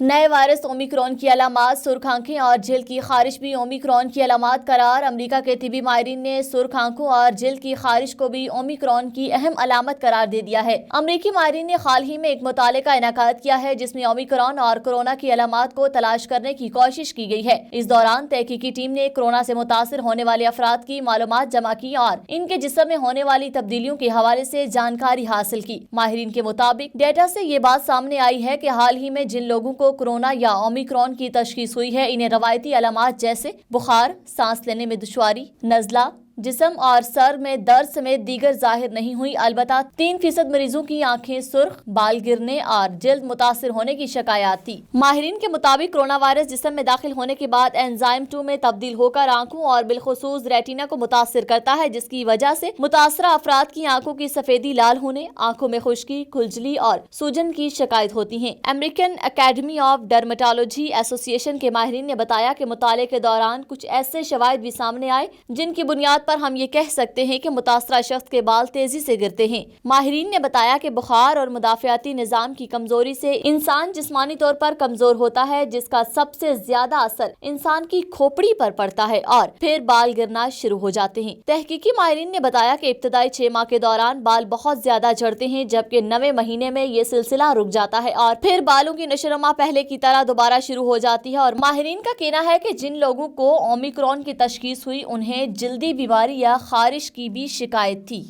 नए virus Omicron की अलामात सुर्ख आंखें और जल्द की खारिश भी ओमिक्रॉन की अलामात करार। अमेरिका के तिबी माहिरीन ने सुर्ख आंखों और जल्द की खारिश को भी ओमिक्रॉन की अहम अलामत करार दे दिया है। अमेरिकी माहिरीन ने हाल ही में एक मुताले का इनेकाद किया है जिसमें ओमिक्रॉन और कोरोना की अलामात को तलाश करने की कोशिश की गई है। इस दौरान तहकीकी टीम ने कोरोना से मुतासर होने वाले अफराद की मालूमात जमा की और इनके जिस्म में होने वाली तब्दीलियों के हवाले से जानकारी हासिल की। माहिरीन के मुताबिक डेटा से ये बात सामने आई है कि हाल ही में जिन लोगों को कोरोना या ओमिक्रॉन की तशखीस हुई है, इन्हें रवायती अलामात जैसे बुखार, सांस लेने में दुश्वारी, नज़ला, जिस्म और सर में दर्द समेत दीगर जाहिर नहीं हुई। अलबत्ता 3% मरीजों की आंखें सुर्ख, बाल गिरने और जल्द मुतासिर होने की शिकायत थी। माहिरीन के मुताबिक कोरोना वायरस जिस्म में दाखिल होने के बाद एंजाइम 2 में तब्दील होकर आंखों और बिलखुसूस रेटिना को मुतासिर करता है, जिसकी वजह से मुतासरा अफराद की आंखों की सफेदी लाल होने, आंखों में खुश्की, खुजली और सूजन की शिकायत होती है। American academy of dermatology association के माहिरीन ने बताया कि मुताले के दौरान कुछ ऐसे शवाहिद भी सामने आए जिनकी बुनियाद पर हम ये कह सकते हैं कि मुतासरा शख्स के बाल तेजी से गिरते हैं। माहिरीन ने बताया कि बुखार और मुदाफियाती निजाम की कमजोरी से इंसान जिस्मानी तौर पर कमजोर होता है, जिसका सबसे ज्यादा असर इंसान की खोपड़ी पर पड़ता है और फिर बाल गिरना शुरू हो जाते हैं। तहकीकी माहिरीन ने बताया कि इब्तदाई 6 माह के दौरान बाल बहुत ज्यादा झड़ते हैं, जबकि 9वें महीने में ये सिलसिला रुक जाता है और फिर बालों की नशोनुमा पहले की तरह दोबारा शुरू हो जाती है। और माहिरीन का कहना है कि जिन लोगों को ओमिक्रॉन की तशखीस हुई, उन्हें जल्दी बीमारी या खारिश की भी शिकायत थी।